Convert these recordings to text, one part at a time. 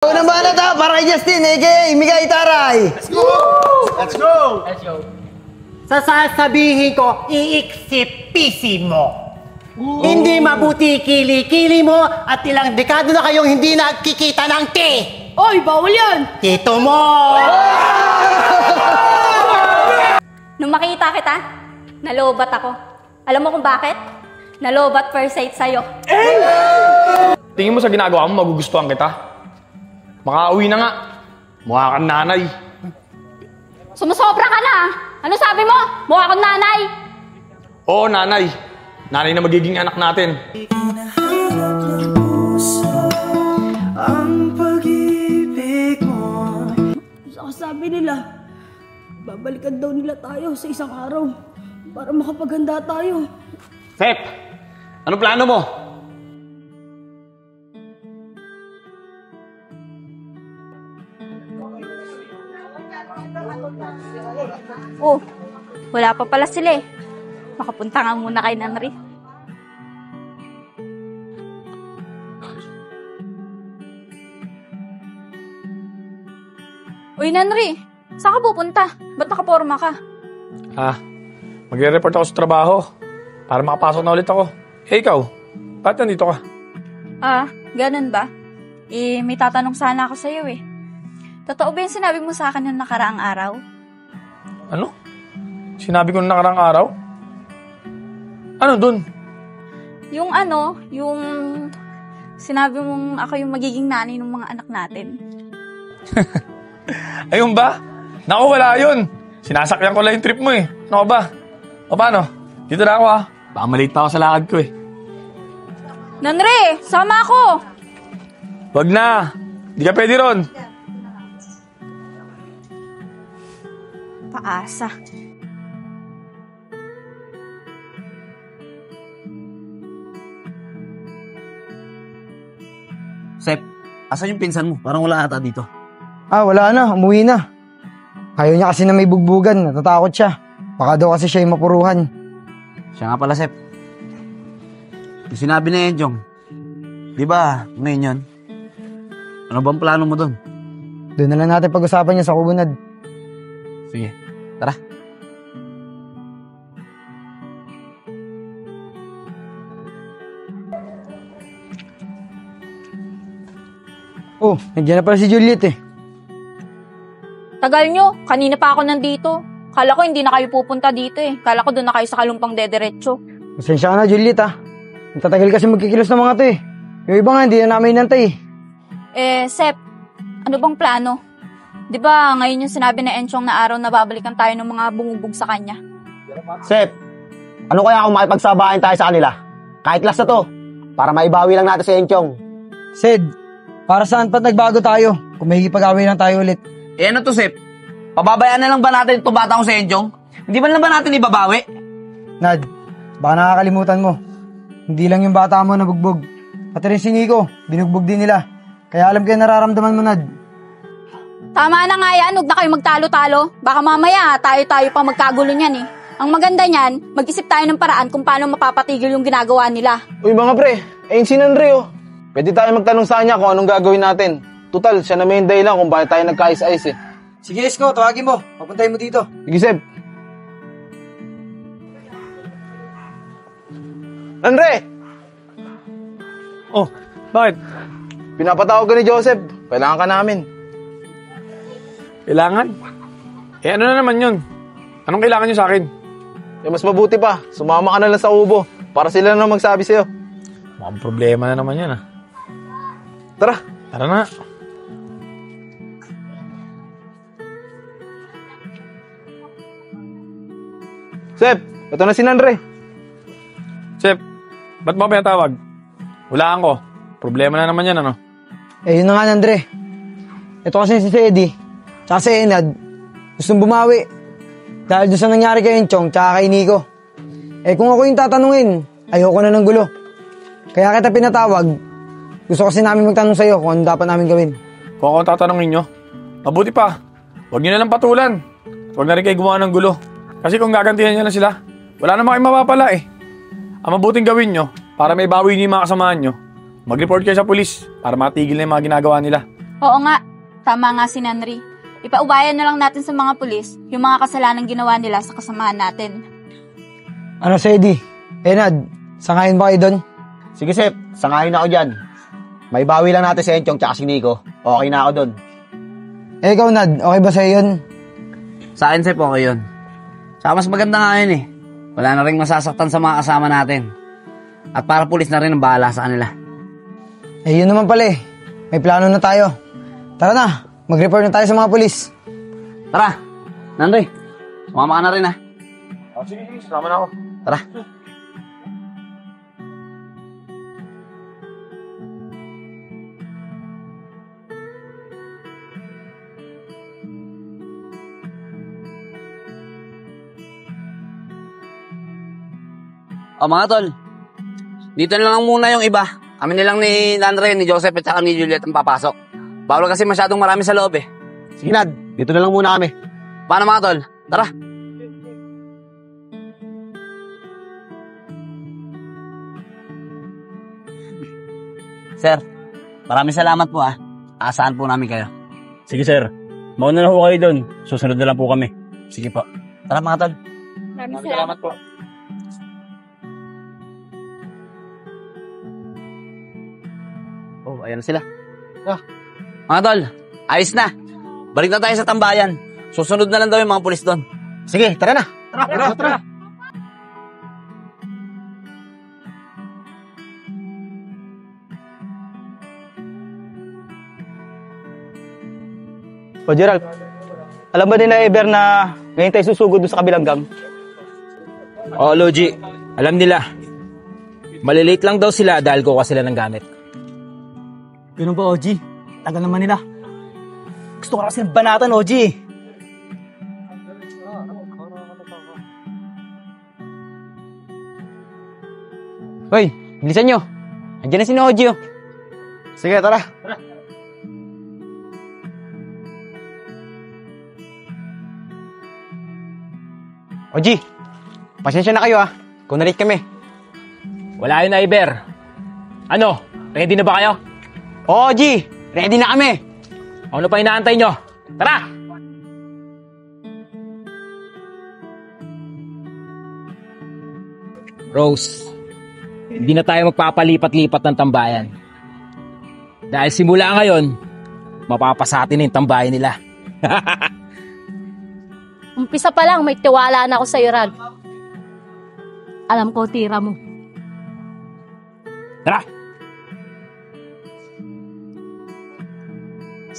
Unang bala ta para kay Justin, aka Migay Taray. Let's go! Let's go! Let's go. Sasabihin ko, iiksip-pisi mo. Hindi mabuti kili-kili mo at ilang dekado na kayong hindi nagkikita ng te. Oy, bawal yan! Tito mo! Nung makita kita, nalobat ako. Alam mo kung bakit? Nalobat first sight sa'yo. Tingin mo sa ginagawa mo, magugustuhan kita? Makauwi na nga. Mukha kang nanay. Sumusobra ka na! Ano sabi mo? Mukha akong nanay! Oo, nanay. Nanay na magiging anak natin. Saka sabi nila, babalikan daw nila tayo sa isang araw para makapaghanda tayo. Sep, ano plano mo? Oh, wala pa pala sila eh. Makapunta nga muna kay Nanri. Uy, Nanri, saan ka pupunta? Ba't nakaporma ka? Magre-report ako sa trabaho para makapasok na ulit ako. Eh, ikaw? Ba't nandito ka? Ganun ba? May tatanong sana ako sa'yo eh. Totoo ba yung sinabi mo sa akin noong nakaraang araw? Ano? Sinabi ko na nakarang araw? Ano dun? Yung sinabi mong ako yung magiging nanay ng mga anak natin. Ayun ba? Naku, wala yun. Sinasakyan ko lang yung trip mo eh. Ano ba? O paano? Dito na ako Baka malate pa ako sa lakad ko eh. Nanre, sama ako! Wag na. Di ka pwede ron. Paasa. Sep, asan yung pinsan mo? Parang wala ata dito. Wala na. Umuwi na. Ayaw niya kasi na may bugbugan. Natatakot siya. Baka daw kasi siya yung mapuruhan. Siya nga pala, Sep. Yung sinabi na Enjong, di ba, ngayon yun? Ano bang plano mo dun? Doon na lang natin pag-usapan niya sa kubunad. Sige, tara. Oh, nandiyan na pala si Juliet eh. Tagal nyo, kanina pa ako nandito. Kala ko hindi na kayo pupunta dito eh. Kala ko doon na kayo sa kalumpang dederecho. Pasensya ka na, Juliet Ang tatagal kasi magkikilos ng mga to eh. Yung iba nga, hindi na namin inantay eh. Sep, ano bang plano? Di ba ngayon yung sinabi na Enchong na araw na babalikan tayo ng mga bumubog sa kanya? Sep, ano kaya kung makipagsabayan tayo sa kanila? Kahit last na to, para maibawi lang natin si Enchong. Sid, para saan pa't nagbago tayo? Kung may hipag-away lang tayo ulit. Ano to, Sep? Pababayaan na lang ba natin itong batang si Enchong? Hindi ba naman natin ibabawi? Nad, baka nakakalimutan mo. Hindi lang yung bata mo nabugbog. Pati rin si Nico, binugbog din nila. Kaya alam ko yung nararamdaman mo, Nad. Tama na nga yan, huwag na kayo magtalo-talo. Baka mamaya tayo-tayo pa magkagulo niyan eh. Ang maganda niyan, mag-isip tayo ng paraan kung paano mapapatigil yung ginagawa nila. Uy mga pre, ayun si Nandre Pwede tayo magtanong sa kanya kung anong gagawin natin. Tutal, siya na may dahilan kung bakit tayo nagkais-ais eh. Sige, Isko, tawagin mo. Papuntahin mo dito. Sige, Seb. Nandre! Oh, bakit? Pinapatawag ka ni Joseph. Kailangan ka namin. Kailangan? Ano na naman yun? Anong kailangan nyo sa akin? Mas mabuti pa, sumama ka na lang sa ubo para sila na magsabi sa'yo. Mukhang problema na naman yan Tara. Tara na. Sep, ito na si Nandre. Sep, ba't mo pinatawag? Hulaan ko. Problema na naman yan, Yun na nga, Andre. Ito kasi si Eddie, tsaka si Enad, gustong bumawi. Dahil doon sa nangyari kay Enchong, tsaka kay Nico. Kung ako yung tatanungin, ayoko na ng gulo. Kaya kita pinatawag. Gusto kasi namin magtanong sa'yo kung ano dapat namin gawin. Kung ako tatanungin nyo, mabuti pa. Huwag nyo na lang patulan. Huwag na rin kayo gumawa ng gulo. Kasi kung gagantihan nyo na sila, wala naman kayong mapapala Ang mabuting gawin nyo, para may bawi nyo yung mga kasamahan nyo, mag-report kayo sa pulis para matigil na yung mga ginagawa nila. Oo nga, tama nga si Nanri. Ipaubayan na lang natin sa mga pulis yung mga kasalanan ginawa nila sa kasamahan natin. Ano, Sedi? Enad, sangayin ba kayo doon? Sige, Sep. Sangayon ako dyan. May bawi lang natin si Enchong tsaka si Nico. Okay na ako dun. Eh, ikaw, Nad, okay ba sa'yo yun? Sa akin, Sep, okay yun. Tsaka mas maganda nga yun eh. Wala na rin masasaktan sa mga kasama natin. At para pulis na rin ang bahala sa kanila. Eh, yun naman pala eh. May plano na tayo. Tara na, mag-report na tayo sa mga pulis. Tara, Nandoy. Sumama ka na rin ha. Sige, sama na ako. Tara. O mga tol, dito na lang muna yung iba. Kami nilang ni Landre, ni Joseph at saka ni Juliet ang papasok. Bawal kasi masyadong marami sa loob eh. Sige Nad, dito na lang muna kami. Paano mga tol? Tara. Sir, maraming salamat po ah. Aasahan po namin kayo. Sige sir, mauna na ho kayo doon. Susunod na lang po kami. Sige po. Tara mga tol. Maraming salamat po. Oh, ayan na sila. Mga tol, ayos na. Balik na tayo sa tambayan. Susunod na lang daw yung mga pulis doon. Sige, tara na. Tara. O Gerald, alam ba nila Ever na ngayon tayo susugod doon sa kabilang gang? Oo, Logi. Alam nila. Malilate lang daw sila dahil kuha sila ng gamit. Ganun ba, OG? Tagal naman nila. Gusto ko kasi banatan, OG. Hoy, bilisan nyo. Andiyan na si Noji, oh. Sige, tara. Oji, pasensya na kayo ah. Kung na-late kami. Wala yun na, Iber. Ano? Ready na ba kayo? Oo, Oji. Ready na kami. Ano pa inaantay nyo? Tara! Rose, hindi na tayo magpapalipat-lipat ng tambayan. Dahil simula ngayon, mapapasatin yung tambayan nila. Umpisa pa lang, may tiwala na ako sa'yo, Rag. Alam ko, tira mo. Tara!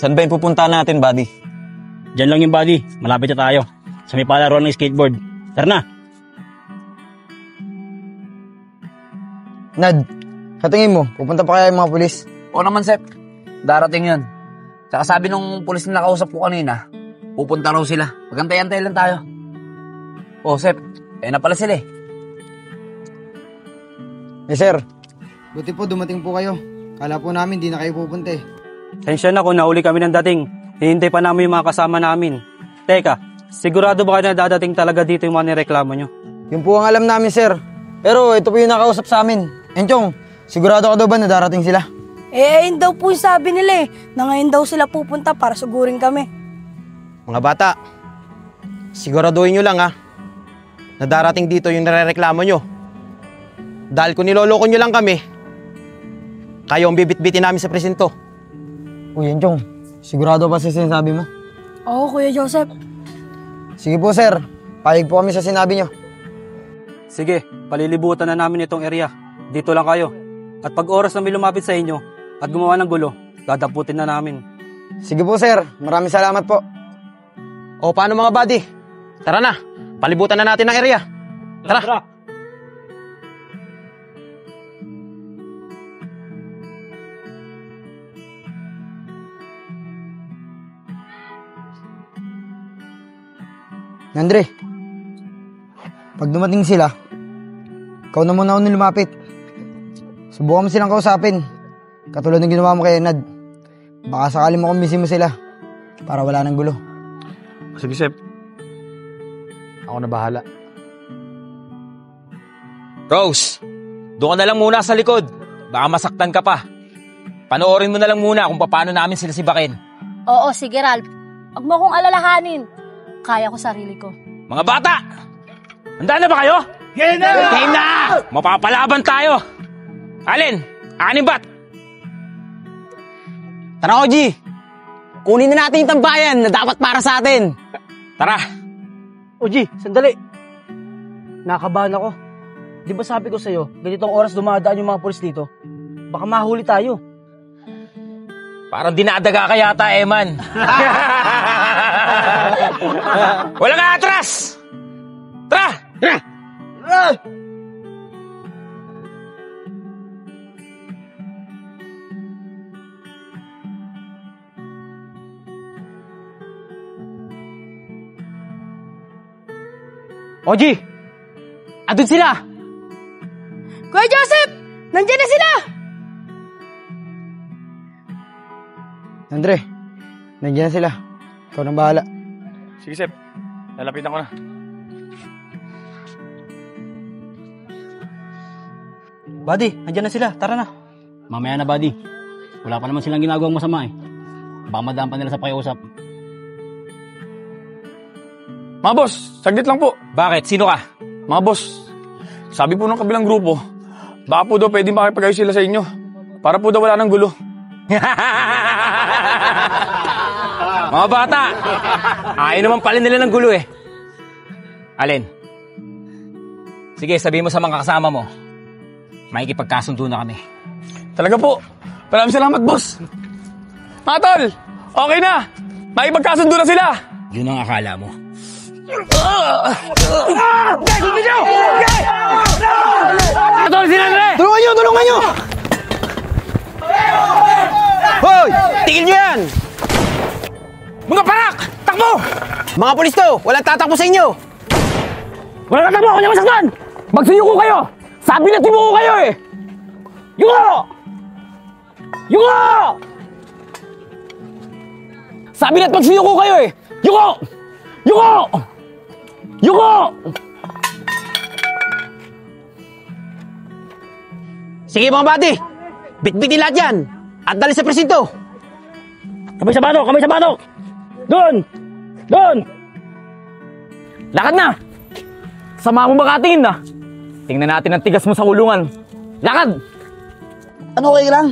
Saan ba yung pupuntahan natin, buddy? Diyan lang yung buddy. Malapit na tayo. Sa may palaruan ng skateboard. Tara na. Nad, sa tingin mo, pupunta pa kaya yung mga pulis? Oo naman, Sep. Darating yun. Tsaka sabi nung pulis na nakausap ko kanina, pupunta raw sila. Magantay-antay lang tayo. Oh, Sep. Na pala sila eh. Eh, sir. Buti po dumating po kayo. Kala po namin di na kayo pupunta eh. Tensya na kung nauli kami ng dating. Hinihintay pa namin yung mga kasama namin. Teka, sigurado ba kayo na dadating talaga dito yung mga nireklamo nyo? Yun po ang alam namin, sir. Pero ito po yung nakausap sa amin. Enchong, sigurado ka daw ba na darating sila? Eh, ayun daw po yung sabi nila na ngayon daw sila pupunta para sugurin kami. Mga bata, siguraduhin nyo lang na darating dito yung narereklamo nyo. Dahil kung niloloko nyo lang kami, kayo ang bibit-bitin namin sa presinto. Uy, Enchong, sigurado ba sa sinasabi mo? Oo, Kuya Joseph. Sige po, sir. Payag po kami sa sinabi nyo. Sige, palilibutan na namin itong area. Dito lang kayo. At pag oras na may lumapit sa inyo at gumawa ng gulo, dadaputin na namin. Sige po, sir. Maraming salamat po. O paano mga buddy? Tara na, palibutan na natin ang area. Tara. Andre, pag dumating sila, ikaw na muna unang lumapit. Subukan mo silang kausapin. Katulad ng ginawa mo kay Nad. Baka sakali mo kumbisi mo sila para wala ng gulo. Sige, Sep. Ako na bahala. Rose, doon ka na lang muna sa likod. Baka masaktan ka pa. Panoorin mo na lang muna kung paano namin sila sibakin. Oo, sige Ralph. Huwag mo akong alalahanin. Kaya ko sarili ko. Mga bata! Handa na ba kayo? Game na! Game na! Mapapalaban tayo! Alin? Anim bat? Tara, OG! Kunin na natin yung tambayan na dapat para sa atin. Tara! OG, sandali. Nakabahan ako. Di ba sabi ko sa'yo, ganitong oras dumadaan yung mga pulis dito? Baka mahuli tayo. Parang dinadaga ka yata, Eman. Walang atras! Tara! OG! Andun sila! Kuya Joseph! Nandiyan na sila! Andre, nandiyan na sila. Ikaw nang bahala. Sige, Sep. Lalapitan ko na. Buddy, andyan na sila. Tara na. Mamaya na, buddy. Wala pa naman silang ginagawang masama eh. Baka madaan pa nila sa pakiusap. Mga boss, saglit lang po. Bakit? Sino ka? Mga boss, sabi po ng kabilang grupo, baka po daw pwede makipag-ayos sila sa inyo. Para po daw wala ng gulo. Mga bata! Ayaw naman pala nila ng gulo eh. Alin? Sige, sabihin mo sa mga kasama mo. Makikipagkasundo na kami. Talaga po. Maraming salamat, boss. Mga tol, okay na. Makipagkasundo na sila. Yun ang akala mo. Tol, sila na rin! Tulungan nyo! Tulungan nyo! Hoy! Tigil nyo yan! Mga parak! Takbo! Mga pulis to! Walang tatakbo sa inyo! Wala na takbo! Kanya masaktan! Magsuyuko kayo! Sabi na timuko kayo eh! Yuko! Yuko! Sabi na't magsuyuko kayo eh! Yuko! Yuko! Yuko! Sige mga buddy! Bitbitin lahat yan! At dali sa presinto! Kamay sa batok! Kamay sa batok! Doon! Doon! Lakad na! Sama mo bakatingin na! Tingnan natin ang tigas mo sa kulungan. Lakad! Ano okay lang?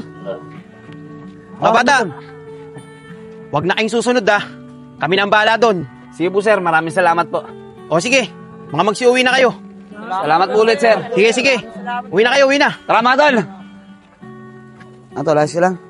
Mga bata! Huwag na kayong susunod Kami na ang bahala doon. Sige po, sir. Maraming salamat po. O sige, mga magsiuwi na kayo. Salamat po ulit, sir. Sige, sige. Uwi na kayo, uwi na. Tara, mga tol. Tol, ayos ka lang.